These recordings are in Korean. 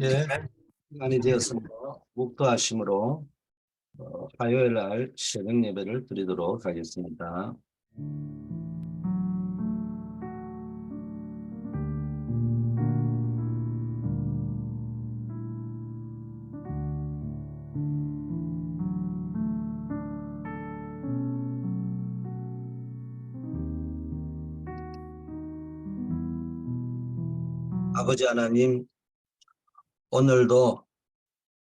예, 시간이 되었습니다. 목도하심으로 화요일 날 새벽 예배를 드리도록 하겠습니다. 아버지 하나님, 오늘도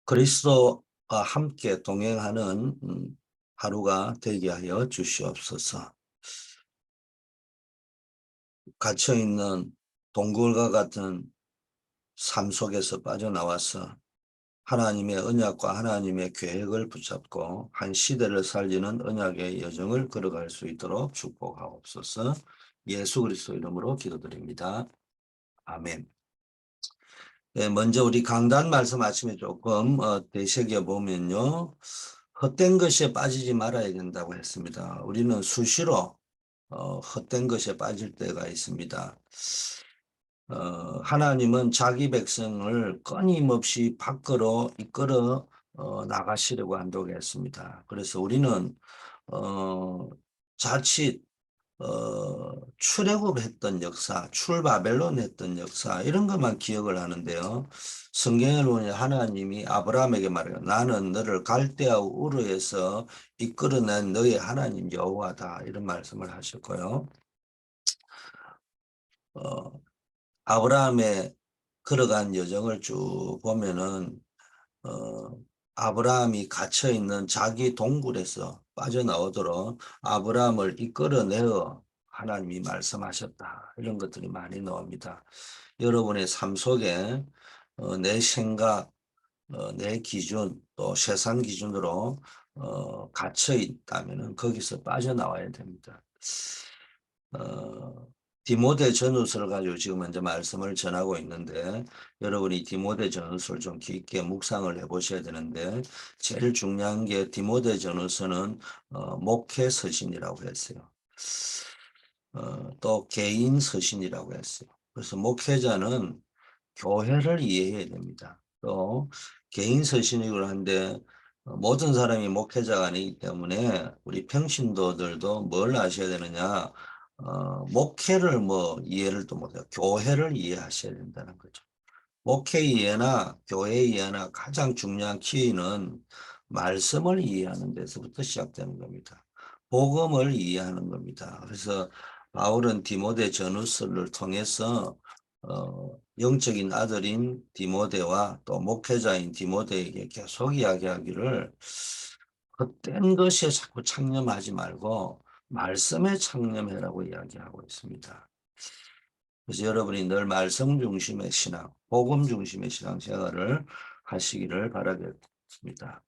그리스도와 함께 동행하는 하루가 되게 하여 주시옵소서. 갇혀있는 동굴과 같은 삶 속에서 빠져나와서 하나님의 언약과 하나님의 계획을 붙잡고 한 시대를 살리는 언약의 여정을 걸어갈 수 있도록 축복하옵소서. 예수 그리스도 이름으로 기도드립니다. 아멘. 네, 먼저 우리 강단 말씀 아침에 조금 되새겨 보면요. 헛된 것에 빠지지 말아야 된다고 했습니다. 우리는 수시로 헛된 것에 빠질 때가 있습니다. 하나님은 자기 백성을 끊임없이 밖으로 이끌어 나가시려고 한다고 했습니다. 그래서 우리는 자칫 출애굽했던 역사, 출바벨론 했던 역사 이런 것만 기억을 하는데요. 성경에 보면 하나님이 아브라함에게 말해요. 나는 너를 갈대아 우르에서 이끌어낸 너의 하나님 여호와다 이런 말씀을 하셨고요. 아브라함의 걸어간 여정을 쭉 보면은 어, 아브라함이 갇혀 있는 자기 동굴에서 빠져나오도록 아브라함을 이끌어내어 하나님이 말씀하셨다. 이런 것들이 많이 나옵니다. 여러분의 삶 속에 내 생각, 내 기준, 또 세상 기준으로 갇혀 있다면 거기서 빠져나와야 됩니다. 어, 디모데 전후서를 가지고 지금 먼저 말씀을 전하고 있는데 여러분이 디모데 전후서를 좀 깊게 묵상을 해보셔야 되는데 제일 중요한 게 디모데 전후서는 목회 서신이라고 했어요. 또 개인 서신이라고 했어요. 그래서 목회자는 교회를 이해해야 됩니다. 또 개인 서신이고 한데 모든 사람이 목회자가 아니기 때문에 우리 평신도들도 뭘 아셔야 되느냐 목회를 뭐 이해를 또 못해요. 교회를 이해하셔야 된다는 거죠. 목회 이해나 교회 이해나 가장 중요한 키는 말씀을 이해하는 데서부터 시작되는 겁니다. 복음을 이해하는 겁니다. 그래서 바울은 디모데 전후서를 통해서 영적인 아들인 디모데와 또 목회자인 디모데에게 계속 이야기하기를 헛된 것에 자꾸 창념하지 말고 말씀에 창념해라고 이야기하고 있습니다. 그래서 여러분이 늘 말씀 중심의 신앙, 복음 중심의 신앙 생활을 하시기를 바라겠습니다.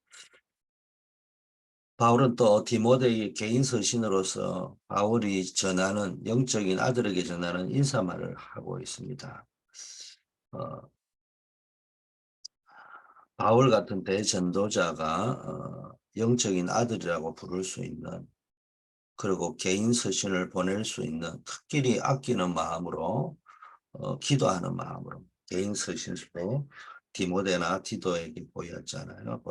바울은 또 디모데의 개인 서신으로서 바울이 전하는 영적인 아들에게 전하는 인사말을 하고 있습니다. 어, 바울 같은 대전도자가 영적인 아들이라고 부를 수 있는 그리고 개인 서신을 보낼 수 있는 특별히 아끼는 마음으로 기도하는 마음으로 개인 서신서로 디모데나 디도에게 보냈잖아요.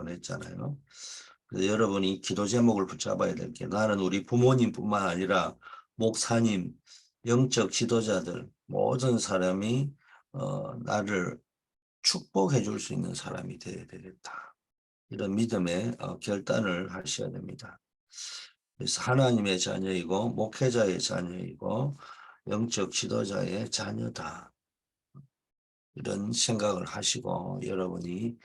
그래서 여러분이 기도 제목을 붙잡아야 될 게 나는 우리 부모님뿐만 아니라 목사님, 영적 지도자들 모든 사람이 나를 축복해 줄 수 있는 사람이 되어야 되겠다. 이런 믿음의 결단을 하셔야 됩니다. 그래서 하나님의 자녀이고 목회자의 자녀이고 영적 지도자의 자녀다. 이런 생각을 하시고 여러분이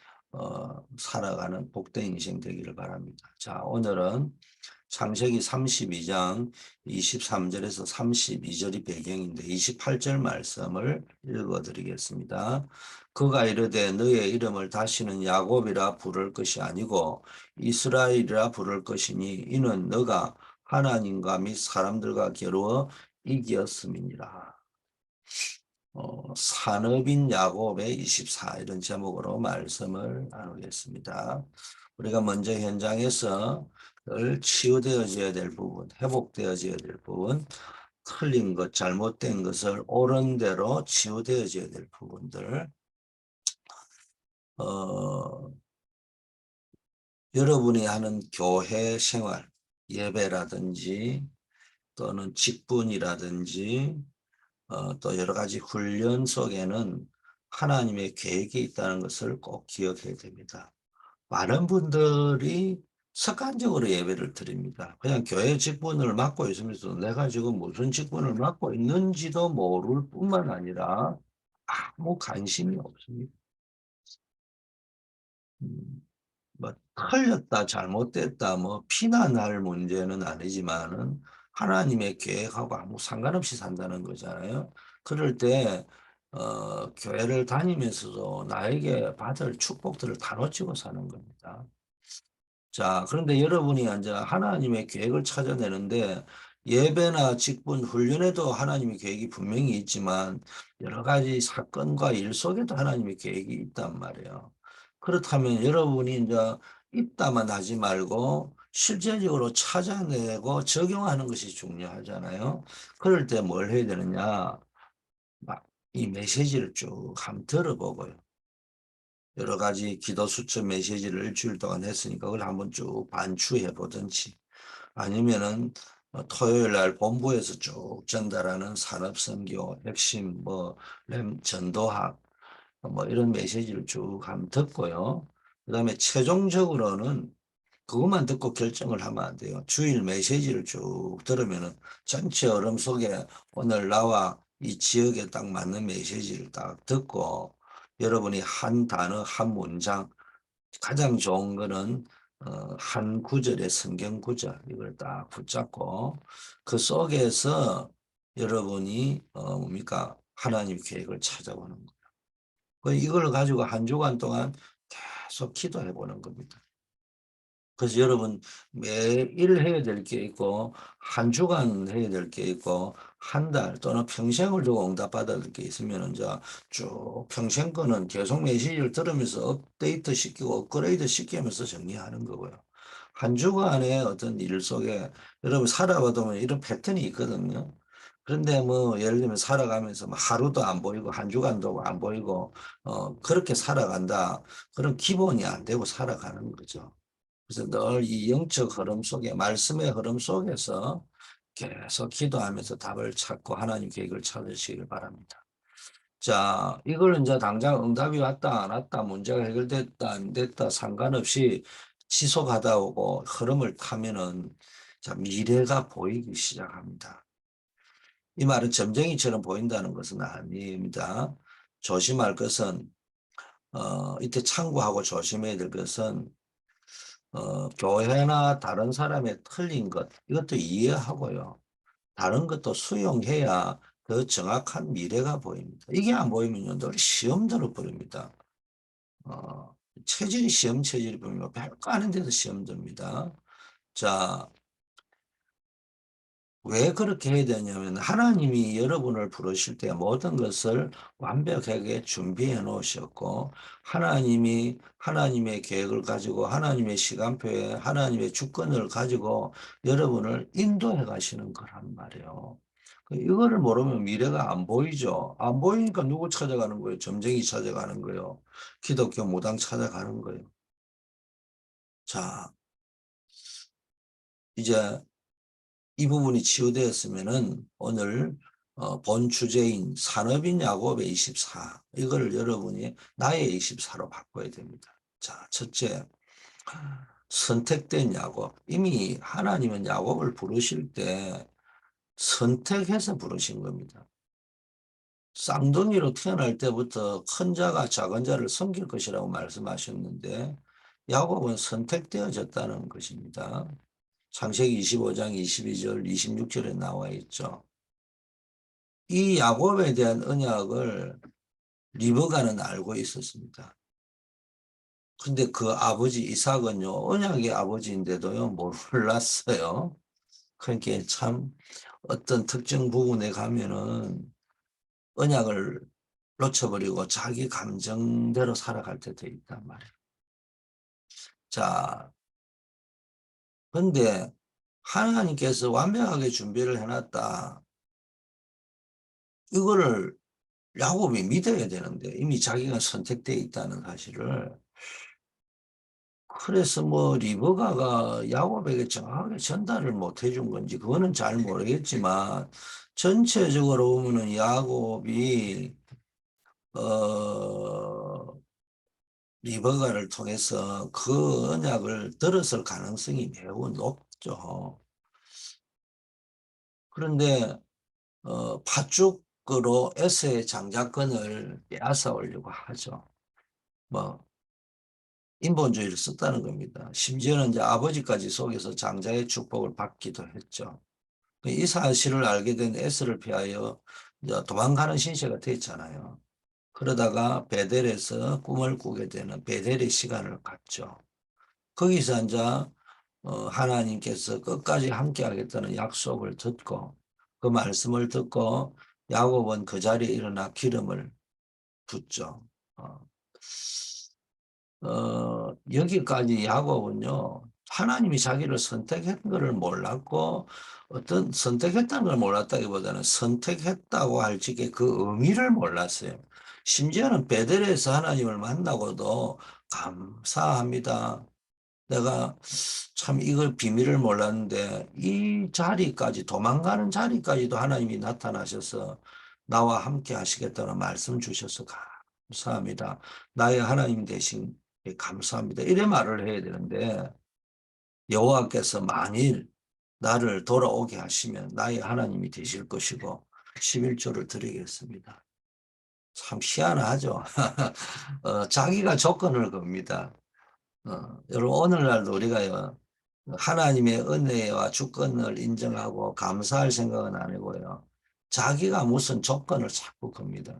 살아가는 복된 인생 되기를 바랍니다. 자, 오늘은 창세기 32장 23절에서 32절이 배경인데 28절 말씀을 읽어드리겠습니다. 그가 이르되 너의 이름을 다시는 야곱이라 부를 것이 아니고 이스라엘이라 부를 것이니 이는 너가 하나님과 및 사람들과 겨루어 이겼음이니라. 산업인 야곱의 24 이런 제목으로 말씀을 나누겠습니다. 우리가 먼저 현장에서 늘 치유되어져야 될 부분, 회복되어져야 될 부분, 틀린 것, 잘못된 것을 옳은 대로 치유되어져야 될 부분들 어, 여러분이 하는 교회 생활, 예배라든지 또는 직분이라든지 또 여러 가지 훈련 속에는 하나님의 계획이 있다는 것을 꼭 기억해야 됩니다. 많은 분들이 습관적으로 예배를 드립니다. 그냥 교회 직분을 맡고 있으면서 내가 지금 무슨 직분을 맡고 있는지도 모를 뿐만 아니라 아무 관심이 없습니다. 음, 뭐 틀렸다, 잘못됐다, 뭐 비난할 문제는 아니지만은 하나님의 계획하고 아무 상관없이 산다는 거잖아요. 그럴 때 교회를 다니면서도 나에게 받을 축복들을 다 놓치고 사는 겁니다. 자, 그런데 여러분이 이제 하나님의 계획을 찾아내는데 예배나 직분, 훈련에도 하나님의 계획이 분명히 있지만 여러 가지 사건과 일 속에도 하나님의 계획이 있단 말이에요. 그렇다면 여러분이 이제 입다만 하지 말고 실제적으로 찾아내고 적용하는 것이 중요하잖아요. 그럴 때 뭘 해야 되느냐? 막 이 메시지를 쭉 한번 들어보고요. 여러 가지 기도 수첩 메시지를 일주일 동안 했으니까 그걸 한번 쭉 반추해 보든지 아니면은 토요일 날 본부에서 쭉 전달하는 산업선교, 핵심, 전도학, 이런 메시지를 쭉 한번 듣고요. 그 다음에 최종적으로는 그것만 듣고 결정을 하면 안 돼요. 주일 메시지를 쭉 들으면은 전체 흐름 속에 오늘 나와 이 지역에 딱 맞는 메시지를 딱 듣고 여러분이 한 단어, 한 문장, 가장 좋은 거는 한 구절의 성경 구절 이걸 딱 붙잡고 그 속에서 여러분이 뭡니까 하나님 계획을 찾아보는 거예요. 이걸 가지고 한 주간 동안 계속 기도해 보는 겁니다. 그래서 여러분 매일 해야 될 게 있고 한 주간 해야 될 게 있고 한 달 또는 평생을 두고 응답받아야 될 게 있으면 이제 쭉 평생 거는 계속 메시지를 들으면서 업데이트 시키고 업그레이드 시키면서 정리하는 거고요. 한 주간의 어떤 일 속에 여러분 살아봐도 이런 패턴이 있거든요. 그런데 뭐 예를 들면 살아가면서 뭐 하루도 안 보이고 한 주간도 안 보이고 그렇게 살아간다. 그런 기본이 안 되고 살아가는 거죠. 그래서 늘 이 영적 흐름 속에 말씀의 흐름 속에서 계속 기도하면서 답을 찾고 하나님 계획을 찾으시길 바랍니다. 자, 이걸 이제 당장 응답이 왔다 안 왔다 문제가 해결됐다 안 됐다 상관없이 지속하다 오고 흐름을 타면은 자, 미래가 보이기 시작합니다. 이 말은 점쟁이처럼 보인다는 것은 아닙니다. 조심할 것은 이때 참고하고 조심해야 될 것은 교회나 다른 사람의 틀린 것, 이것도 이해하고요. 다른 것도 수용해야 더 정확한 미래가 보입니다. 이게 안 보이면요, 늘 시험 들어버립니다. 어, 체질이 시험 체질이 보면 별거 아닌 데도 시험 듭니다. 자, 왜 그렇게 해야 되냐면 하나님이 여러분을 부르실 때 모든 것을 완벽하게 준비해 놓으셨고 하나님이 하나님의 계획을 가지고 하나님의 시간표에 하나님의 주권을 가지고 여러분을 인도해 가시는 거란 말이에요. 이거를 모르면 미래가 안 보이죠. 안 보이니까 누구 찾아가는 거예요? 점쟁이 찾아가는 거예요. 기독교 무당 찾아가는 거예요. 자, 이제 이 부분이 치유되었으면은 오늘 본 주제인 산업인 야곱의 24 이거를 여러분이 나의 24로 바꿔야 됩니다. 자, 첫째, 선택된 야곱. 이미 하나님은 야곱을 부르실 때 선택해서 부르신 겁니다. 쌍둥이로 태어날 때부터 큰 자가 작은 자를 섬길 것이라고 말씀하셨는데 야곱은 선택되어졌다는 것입니다. 창세기 25장 22절 26절에 나와 있죠. 이 야곱에 대한 언약을 리브가는 알고 있었습니다. 근데 그 아버지 이삭은요, 언약의 아버지인데도요, 몰랐어요. 그러니까 참 어떤 특정 부분에 가면은 언약을 놓쳐버리고 자기 감정대로 살아갈 때도 있단 말이에요. 자, 근데 하나님께서 완벽하게 준비를 해놨다. 이거를 야곱이 믿어야 되는데 이미 자기가 선택되어 있다는 사실을. 그래서 뭐 리브가가 야곱에게 정확하게 전달을 못 해준 건지 그거는 잘 모르겠지만 전체적으로 보면은 야곱이 어 리브가를 통해서 그 언약을 들었을 가능성이 매우 높죠. 그런데 파죽으로 에서의 장자권을 빼앗아 오려고 하죠. 뭐 인본주의를 썼다는 겁니다. 심지어는 이제 아버지까지 속여서 장자의 축복을 받기도 했죠. 이 사실을 알게 된 에스를 피하여 이제 도망가는 신세가 됐잖아요. 그러다가 베델에서 꿈을 꾸게 되는 베델의 시간을 갖죠. 거기서 이제 하나님께서 끝까지 함께 하겠다는 약속을 듣고 그 말씀을 듣고 야곱은 그 자리에 일어나 기름을 붓죠. 어, 여기까지 야곱은요, 하나님이 자기를 선택한 것을 몰랐고, 어떤 선택했다는 걸 몰랐다기보다는 선택했다고 할 적에 그 의미를 몰랐어요. 심지어는 베델에서 하나님을 만나고도 감사합니다. 내가 참 이걸 비밀을 몰랐는데 이 자리까지 도망가는 자리까지도 하나님이 나타나셔서 나와 함께 하시겠다는 말씀 주셔서 감사합니다. 나의 하나님 되신 감사합니다. 이래 말을 해야 되는데 여호와께서 만일 나를 돌아오게 하시면 나의 하나님이 되실 것이고 11조를 드리겠습니다. 참 희한하죠. 자기가 조건을 겁니다. 여러분 오늘날도 우리가요 하나님의 은혜와 주권을 인정하고 감사할 생각은 아니고요 자기가 무슨 조건을 자꾸 겁니다.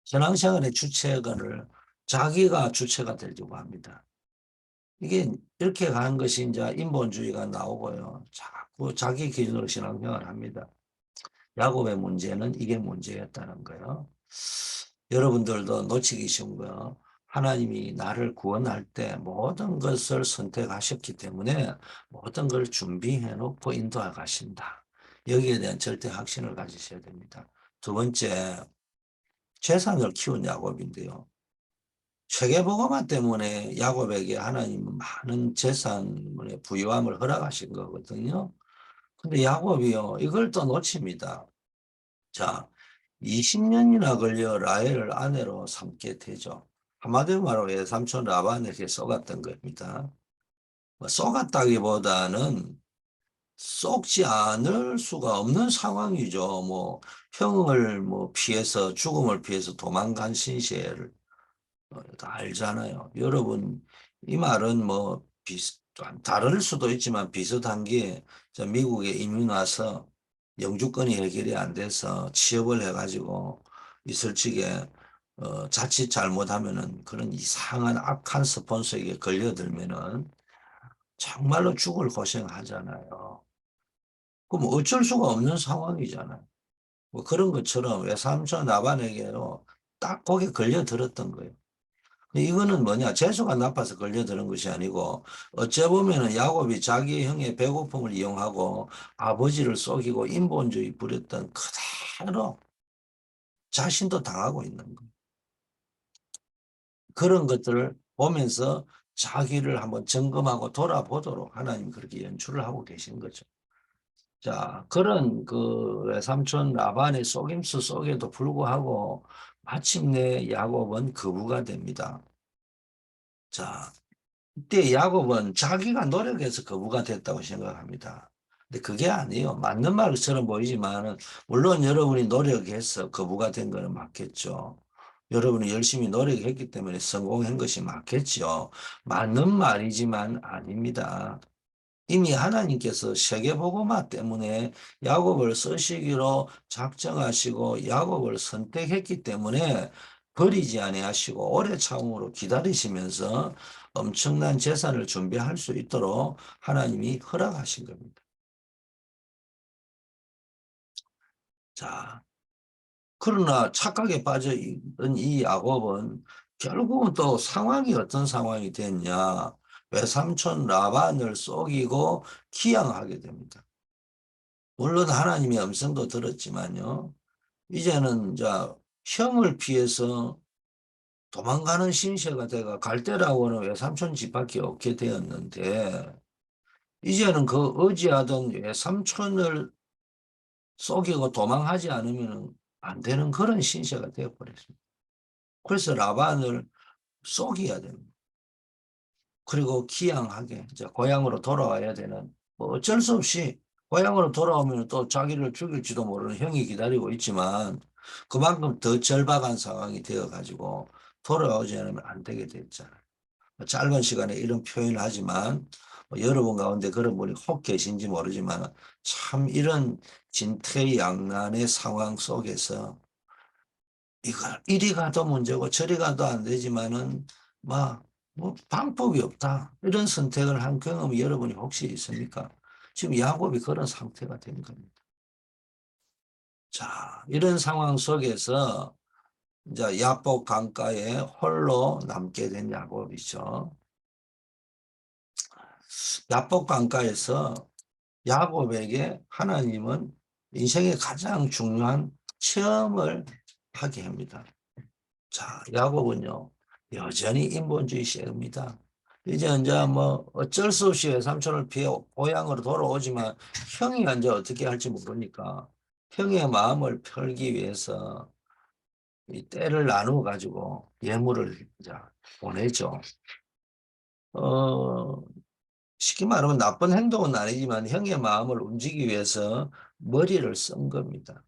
신앙생활의 주체를 자기가 주체가 되려고 합니다. 이게 이렇게 가는 것이 이제 인본주의가 나오고요 자꾸 자기 기준으로 신앙생활을 합니다. 야곱의 문제는 이게 문제였다는 거예요. 여러분들도 놓치기 쉬운 거요. 하나님이 나를 구원할 때 모든 것을 선택하셨기 때문에 모든 걸 준비해 놓고 인도해 가신다. 여기에 대한 절대 확신을 가지셔야 됩니다. 두 번째, 재산을 키운 야곱인데요. 세계복음화 때문에 야곱에게 하나님은 많은 재산의 부유함을 허락하신 거거든요. 근데 야곱이요, 이걸 또 놓칩니다. 자, 20년이나 걸려 라헬을 아내로 삼게 되죠. 한마디로 말하면 외삼촌 라반에게 속았던 겁니다. 뭐 속았다기보다는 속지 않을 수가 없는 상황이죠. 뭐 형을 뭐 피해서 죽음을 피해서 도망간 신세를 다 알잖아요. 여러분 이 말은 뭐 다를 수도 있지만 비슷한 게 미국에 이민 와서 영주권이 해결이 안 돼서 취업을 해가지고 있을 적에 자칫 잘못하면은 그런 이상한 악한 스폰서에게 걸려들면은 정말로 죽을 고생하잖아요. 그럼 어쩔 수가 없는 상황이잖아요. 뭐 그런 것처럼 외삼촌 나반에게로 딱 거기에 걸려들었던 거예요. 이거는 뭐냐? 재수가 나빠서 걸려드는 것이 아니고 어째 보면은 야곱이 자기 형의 배고픔을 이용하고 아버지를 속이고 인본주의 부렸던 그대로 자신도 당하고 있는 거예요. 그런 것들을 보면서 자기를 한번 점검하고 돌아보도록 하나님 그렇게 연출을 하고 계신 거죠. 자, 그런 그 외삼촌 라반의 속임수 속에도 불구하고 마침내 야곱은 거부가 됩니다. 자, 이때 야곱은 자기가 노력해서 거부가 됐다고 생각합니다. 근데 그게 아니에요. 맞는 말처럼 보이지만 물론 여러분이 노력해서 거부가 된 거는 맞겠죠. 여러분이 열심히 노력했기 때문에 성공한 것이 맞겠죠. 맞는 말이지만 아닙니다. 이미 하나님께서 세계복음화 때문에 야곱을 쓰시기로 작정하시고 야곱을 선택했기 때문에 버리지 아니하시고 오래 참음으로 기다리시면서 엄청난 재산을 준비할 수 있도록 하나님이 허락하신 겁니다. 자, 그러나 착각에 빠져 있던 이 야곱은 결국은 또 상황이 어떤 상황이 됐냐. 외삼촌 라반을 속이고 기양하게 됩니다. 물론 하나님의 음성도 들었지만요. 이제는 형을 피해서 도망가는 신세가 돼가 갈대라고는 외삼촌 집밖에 없게 되었는데 이제는 그 의지하던 외삼촌을 속이고 도망하지 않으면 안 되는 그런 신세가 되어버렸습니다. 그래서 라반을 속여야 됩니다. 그리고 기양하게 이제 고향으로 돌아와야 되는, 뭐 어쩔 수 없이 고향으로 돌아오면 또 자기를 죽일지도 모르는 형이 기다리고 있지만 그만큼 더 절박한 상황이 되어가지고 돌아오지 않으면 안 되게 됐잖아요. 짧은 시간에 이런 표현을 하지만 뭐 여러분 가운데 그런 분이 혹 계신지 모르지만 참 이런 진퇴양난의 상황 속에서 이거 이리 가도 문제고 저리 가도 안 되지만은 뭐 방법이 없다. 이런 선택을 한 경험이 여러분이 혹시 있습니까? 지금 야곱이 그런 상태가 된 겁니다. 자, 이런 상황 속에서 이제 야복 강가에 홀로 남게 된 야곱이죠. 야복 강가에서 야곱에게 하나님은 인생의 가장 중요한 체험을 하게 합니다. 자, 야곱은요, 여전히 인본주의 세입니다. 이제 뭐 어쩔 수 없이 외삼촌을 피해 고향으로 돌아오지만 형이 이제 어떻게 할지 모르니까 형의 마음을 펴기 위해서 이 때를 나누어 가지고 예물을 이제 보내죠. 어, 쉽게 말하면 나쁜 행동은 아니지만 형의 마음을 움직이기 위해서 머리를 쓴 겁니다.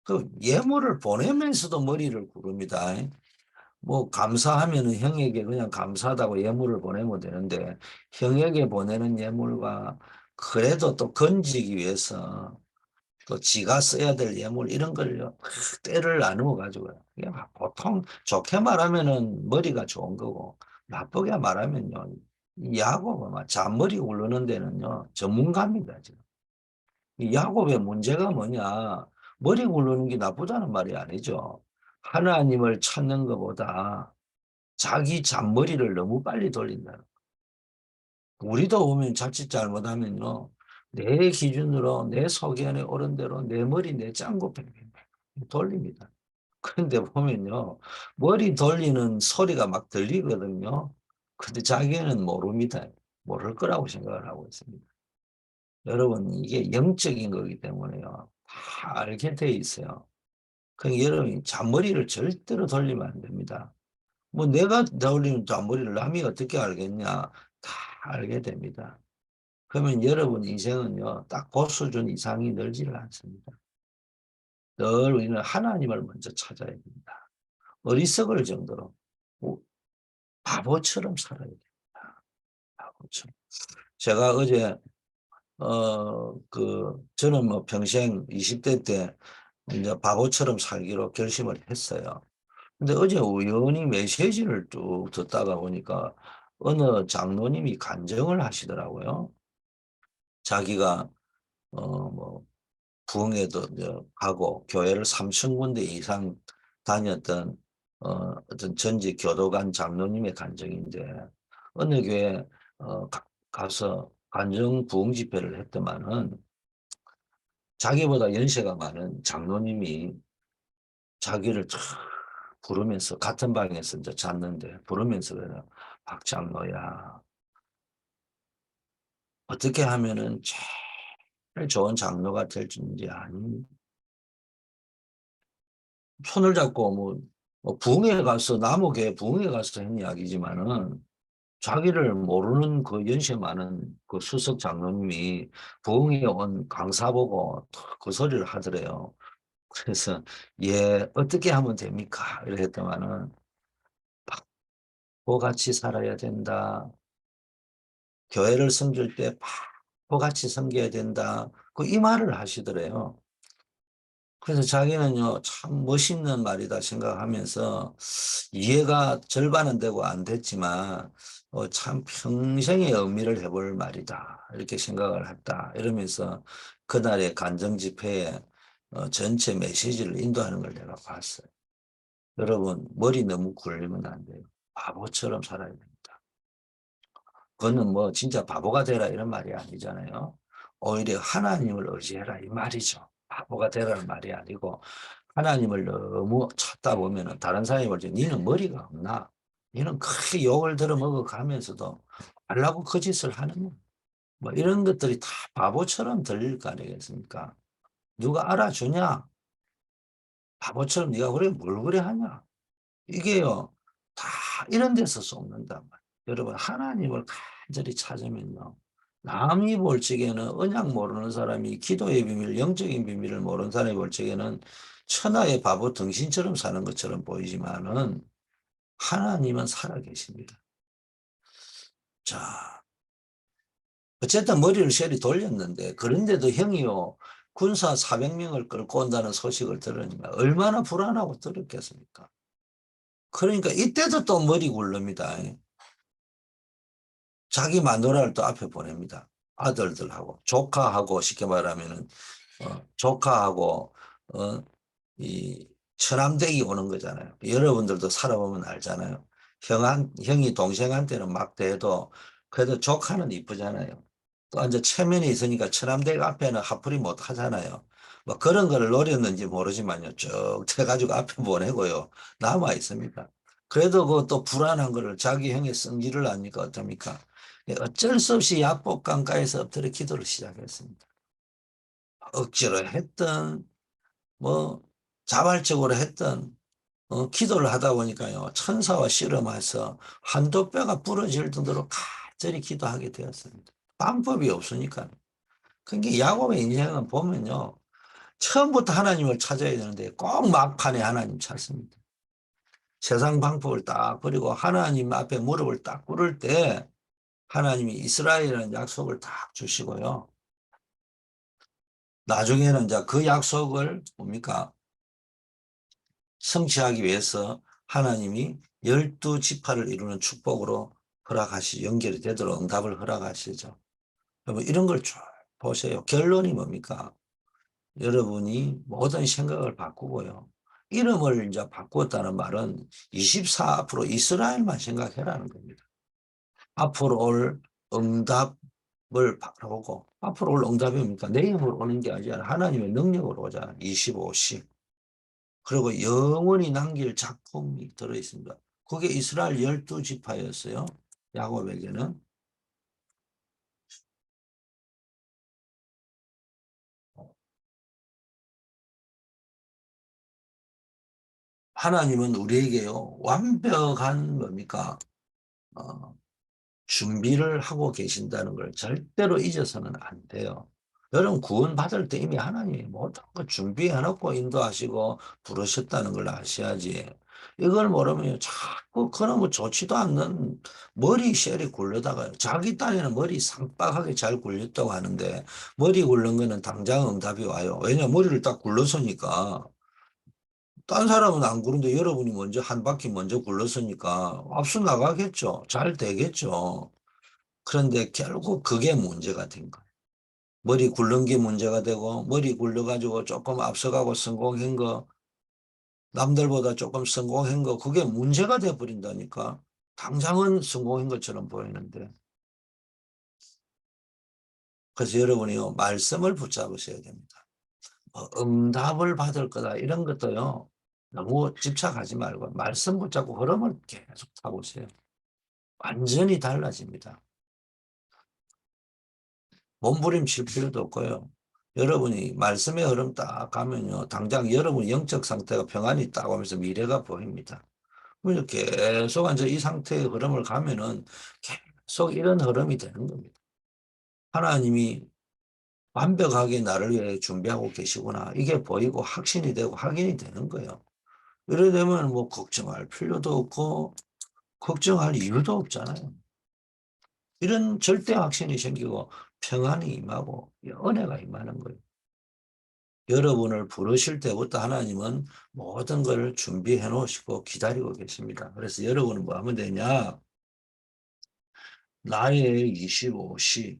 그 예물을 보내면서도 머리를 구릅니다. 뭐 감사하면은 형에게 그냥 감사하다고 예물을 보내면 되는데 형에게 보내는 예물과 그래도 또 건지기 위해서 또 지가 써야 될 예물 이런 걸요 때를 나누어 가지고요. 이게 보통 좋게 말하면은 머리가 좋은 거고 나쁘게 말하면요 이 야곱은 막 잔머리 굴르는 데는요 전문가입니다 지금. 이 야곱의 문제가 뭐냐 머리 굴르는 게 나쁘다는 말이 아니죠. 하나님을 찾는 것보다 자기 잔머리를 너무 빨리 돌린다는 거. 우리도 보면 자칫 잘못하면요. 내 기준으로 내 소견에 옳은 대로 내 머리 내 짱구 팽팽 돌립니다. 그런데 보면요. 머리 돌리는 소리가 막 들리거든요. 근데 자기는 모릅니다. 모를 거라고 생각을 하고 있습니다. 여러분 이게 영적인 거기 때문에요. 다 알게 돼 있어요. 그러니까 여러분이 잔머리를 절대로 돌리면 안 됩니다. 뭐 내가 돌리는 잔머리를 남이 어떻게 알겠냐. 다 알게 됩니다. 그러면 여러분 인생은요. 딱 그 수준 이상이 늘지를 않습니다. 늘 우리는 하나님을 먼저 찾아야 됩니다. 어리석을 정도로 뭐 바보처럼 살아야 됩니다. 바보처럼. 제가 어제 저는 뭐 평생 20대 때 이제 바보처럼 살기로 결심을 했어요. 근데 어제 우연히 메시지를 쭉 듣다가 보니까 어느 장로님이 간증을 하시더라고요. 자기가 뭐 부흥회도 이제 가고 교회를 3,000군데 이상 다녔던 어떤 전직 교도관 장로님의 간증인데 어느 교회 가서 간증 부흥 집회를 했더만은 자기보다 연세가 많은 장로님이 자기를 쫙 부르면서 같은 방에서 이제 잤는데 부르면서 그래요. 박 장로야, 어떻게 하면은 제일 좋은 장로가 될 수 있는지 아니? 손을 잡고 뭐 부흥회 가서 남욱에 부흥회 가서 한 이야기지만은 자기를 모르는 그 연세 많은 그 수석 장로님이 부흥회 온 강사 보고 그 소리를 하더래요. 그래서 예 어떻게 하면 됩니까? 이래 했더만은 바보같이 살아야 된다. 교회를 섬길 때 바보같이 섬겨야 된다. 그 이 말을 하시더래요. 그래서 자기는요, 참 멋있는 말이다 생각하면서 이해가 절반은 되고 안 됐지만, 참 평생의 의미를 해볼 말이다. 이렇게 생각을 했다. 이러면서 그날의 간증 집회에 전체 메시지를 인도하는 걸 내가 봤어요. 여러분, 머리 너무 굴리면 안 돼요. 바보처럼 살아야 됩니다. 그거는 뭐 진짜 바보가 되라 이런 말이 아니잖아요. 오히려 하나님을 의지해라 이 말이죠. 바보가 되라는 말이 아니고 하나님을 너무 찾다 보면은 다른 사람이 볼 때 니는 머리가 없나? 니는 크게 욕을 들어먹어 가면서도 하려고 그 짓을 하느냐? 뭐 이런 것들이 다 바보처럼 들릴 거 아니겠습니까? 누가 알아주냐? 바보처럼 네가 그래 뭘 그래 하냐? 이게요 다 이런 데서 쏟는단 말이에요. 여러분 하나님을 간절히 찾으면요. 남이 볼 적에는 언약 모르는 사람이 기도의 비밀, 영적인 비밀을 모르는 사람이 볼 적에는 천하의 바보 등신처럼 사는 것처럼 보이지만은 하나님은 살아계십니다. 자, 어쨌든 머리를 쉐리 돌렸는데 그런데도 형이요 군사 400명을 끌고 온다는 소식을 들으니까 얼마나 불안하고 두렵겠습니까? 그러니까 이때도 또 머리 굴릅니다. 자기 마누라를 또 앞에 보냅니다. 아들들하고 조카하고 쉽게 말하면은 조카하고 이 처남댁이 오는 거잖아요. 여러분들도 살아보면 알잖아요. 형이 동생한테는 막 대도 그래도 조카는 이쁘잖아요. 또 이제 체면이 있으니까 처남댁 앞에는 화풀이 못 하잖아요. 뭐 그런 걸 노렸는지 모르지만요. 쭉 해가지고 앞에 보내고요. 남아 있습니다. 그래도 그또 불안한 거를 자기 형의 성질을 아니까 어떡합니까? 어쩔 수 없이 약복강가에서 엎드려 기도를 시작했습니다. 억지로 했던 뭐 자발적으로 했던 기도를 하다 보니까요. 천사와 씨름해서 한두 뼈가 부러질 정도로 간절히 기도하게 되었습니다. 방법이 없으니까. 그러니까 야곱의 인생은 보면요. 처음부터 하나님을 찾아야 되는데 꼭 막판에 하나님 찾습니다. 세상 방법을 딱 버리고 하나님 앞에 무릎을 딱 꿇을 때 하나님이 이스라엘이라는 약속을 딱 주시고요. 나중에는 이제 그 약속을 뭡니까? 성취하기 위해서 하나님이 12지파를 이루는 축복으로 연결이 되도록 응답을 허락하시죠. 여러분 이런 걸 쭉 보세요. 결론이 뭡니까? 여러분이 모든 생각을 바꾸고요. 이름을 이제 바꾸었다는 말은 24 앞으로 이스라엘만 생각해라는 겁니다. 앞으로 올 응답을 바라보고 앞으로 올 응답이 뭡니까? 내 힘으로 오는 게 아니라 하나님의 능력으로 오잖아요. 25씩. 그리고 영원히 남길 작품이 들어있습니다. 그게 이스라엘 12지파였어요. 야곱에게는. 하나님은 우리에게요. 완벽한 뭡니까? 어, 준비를 하고 계신다는 걸 절대로 잊어서는 안 돼요. 여러분 구원받을 때 이미 하나님이 모든 걸 준비해 놓고 인도하시고 부르셨다는 걸 아셔야지. 이걸 모르면 자꾸 그놈의 좋지도 않는 머리 쉘이 굴러다가요. 자기 딴에는 머리 상빡하게 잘 굴렸다고 하는데 머리 굴른 거는 당장 응답이 와요. 왜냐 머리를 딱 굴렀으니까. 딴 사람은 안 굴는데 여러분이 먼저 한 바퀴 먼저 굴렀으니까 앞서 나가겠죠. 잘 되겠죠. 그런데 결국 그게 문제가 된 거예요. 머리 굴른 게 문제가 되고 머리 굴려가지고 조금 앞서가고 성공한 거 남들보다 조금 성공한 거 그게 문제가 돼 버린다니까. 당장은 성공한 것처럼 보이는데. 그래서 여러분이요 말씀을 붙잡으셔야 됩니다. 뭐 응답을 받을 거다 이런 것도요 너무 집착하지 말고 말씀 붙잡고 흐름을 계속 타보세요. 완전히 달라집니다. 몸부림칠 필요도 없고요. 여러분이 말씀의 흐름 딱 가면요. 당장 여러분 영적 상태가 평안이 딱 오면서 미래가 보입니다. 그래서 계속 이제 이 상태의 흐름을 가면은 계속 이런 흐름이 되는 겁니다. 하나님이 완벽하게 나를 위해 준비하고 계시구나. 이게 보이고 확신이 되고 확인이 되는 거예요. 이래 되면 뭐 걱정할 필요도 없고 걱정할 이유도 없잖아요. 이런 절대 확신이 생기고 평안이 임하고 은혜가 임하는 거예요. 여러분을 부르실 때부터 하나님은 모든 걸 준비해 놓으시고 기다리고 계십니다. 그래서 여러분은 뭐 하면 되냐? 나의 25시,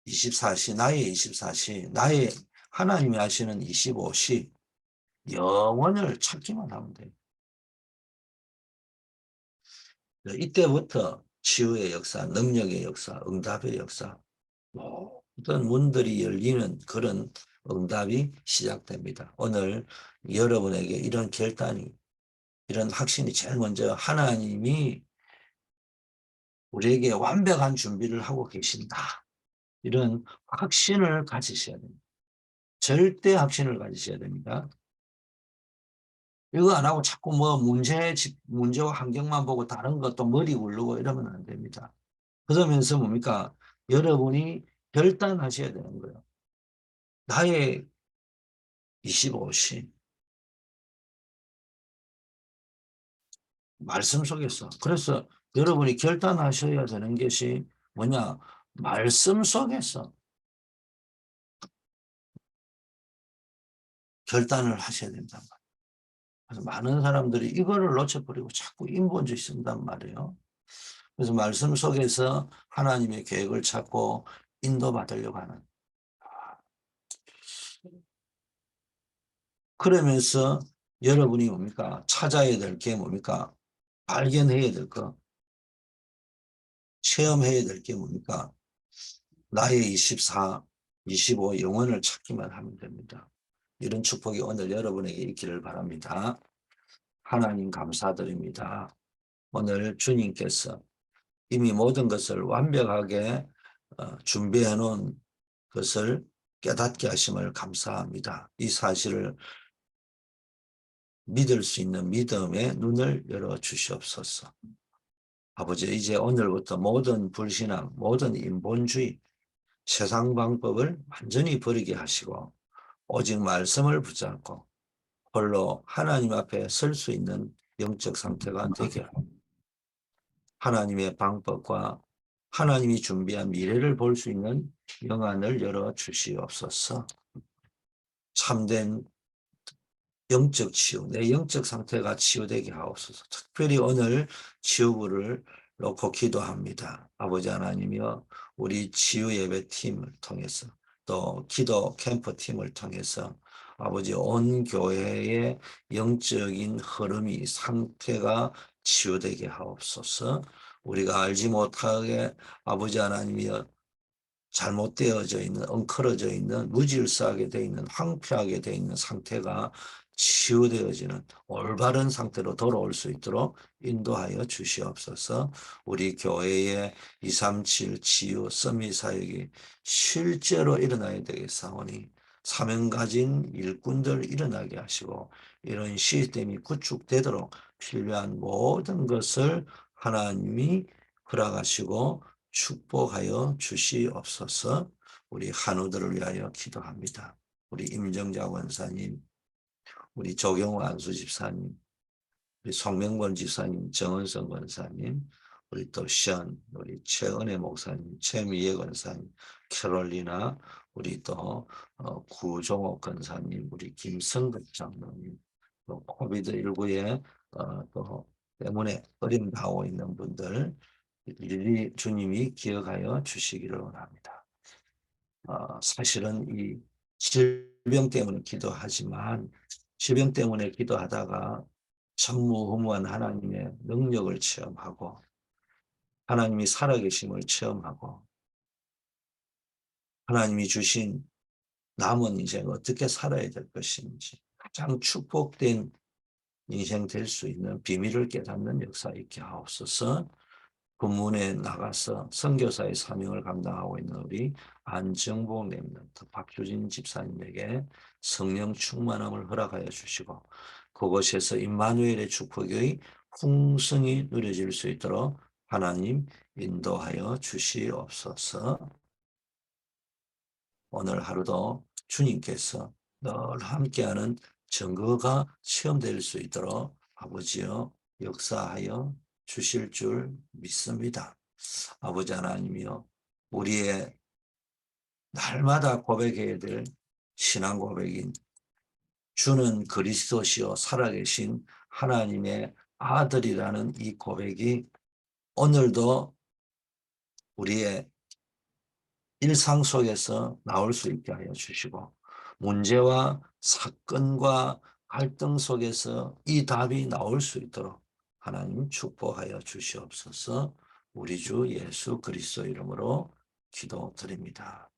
24시, 나의 24시, 나의 하나님이 하시는 25시, 영원을 찾기만 하면 돼요. 이때부터 치유의 역사, 능력의 역사, 응답의 역사, 어떤 문들이 열리는 그런 응답이 시작됩니다. 오늘 여러분에게 이런 결단이, 이런 확신이 제일 먼저 하나님이 우리에게 완벽한 준비를 하고 계신다. 이런 확신을 가지셔야 됩니다. 절대 확신을 가지셔야 됩니다. 이거 안 하고 자꾸 뭐 문제와 환경만 보고 다른 것도 머리 굴르고 이러면 안 됩니다. 그러면서 뭡니까? 여러분이 결단하셔야 되는 거예요. 나의 25시 말씀 속에서. 그래서 여러분이 결단하셔야 되는 것이 뭐냐? 말씀 속에서 결단을 하셔야 된단 말이에요. 그래서 많은 사람들이 이거를 놓쳐버리고 자꾸 인본주의 쓴단 말이에요. 그래서 말씀 속에서 하나님의 계획을 찾고 인도받으려고 하는. 그러면서 여러분이 뭡니까? 찾아야 될 게 뭡니까? 발견해야 될 거, 체험해야 될 게 뭡니까? 나의 24, 25 영혼을 찾기만 하면 됩니다. 이런 축복이 오늘 여러분에게 있기를 바랍니다. 하나님 감사드립니다. 오늘 주님께서 이미 모든 것을 완벽하게 준비해 놓은 것을 깨닫게 하심을 감사합니다. 이 사실을 믿을 수 있는 믿음의 눈을 열어 주시옵소서. 아버지, 이제 오늘부터 모든 불신앙, 모든 인본주의, 세상 방법을 완전히 버리게 하시고 오직 말씀을 붙잡고 홀로 하나님 앞에 설 수 있는 영적 상태가 되게 하나님의 방법과 하나님이 준비한 미래를 볼 수 있는 영안을 열어 주시옵소서. 참된 영적 치유, 내 영적 상태가 치유되게 하옵소서. 특별히 오늘 치유부를 놓고 기도합니다. 아버지 하나님이여, 우리 치유 예배 팀을 통해서 또 기도 캠프 팀을 통해서 아버지 온 교회의 영적인 흐름이 상태가 치유되게 하옵소서. 우리가 알지 못하게 아버지 하나님이여 잘못되어져 있는, 엉클어져 있는, 무질서하게 되어 있는, 황폐하게 되어 있는 상태가 치유되어지는 올바른 상태로 돌아올 수 있도록 인도하여 주시옵소서. 우리 교회의 237 치유 서밋 사역이 실제로 일어나야 되겠사오니 사명 가진 일꾼들 일어나게 하시고 이런 시스템이 구축되도록 필요한 모든 것을 하나님이 허락하시고 축복하여 주시옵소서. 우리 한우들을 위하여 기도합니다. 우리 임정자 원사님, 우리 조경호 안수집사님, 우리 송명권 집사님, 정은성 권사님, 우리 또 시안, 우리 최은혜 목사님, 최미애 권사님, 캐롤리나, 우리 또 구종옥 권사님, 우리 김성급 장로님, 또 코비드19에 또 때문에 어림당하고 있는 분들 일일이 주님이 기억하여 주시기를 원합니다. 사실은 이 질병 때문에 기도하지만 질병 때문에 기도하다가 전무후무한 하나님의 능력을 체험하고 하나님이 살아계심을 체험하고 하나님이 주신 남은 인생 어떻게 살아야 될 것인지 가장 축복된 인생 될 수 있는 비밀을 깨닫는 역사 있게 하옵소서. 본문에 나가서 선교사의 사명을 감당하고 있는 우리 안정복 렘넌트 박효진 집사님에게 성령 충만함을 허락하여 주시고 그곳에서 임마누엘의 축복의 풍성이 누려질 수 있도록 하나님 인도하여 주시옵소서. 오늘 하루도 주님께서 늘 함께하는 증거가 체험될 수 있도록 아버지여 역사하여 주실 줄 믿습니다. 아버지 하나님이여, 우리의 날마다 고백해야 될 신앙 고백인 주는 그리스도시요 살아계신 하나님의 아들이라는 이 고백이 오늘도 우리의 일상 속에서 나올 수 있게 하여 주시고 문제와 사건과 갈등 속에서 이 답이 나올 수 있도록 하나님 축복하여 주시옵소서. 우리 주 예수 그리스도 이름으로 기도드립니다.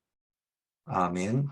아멘.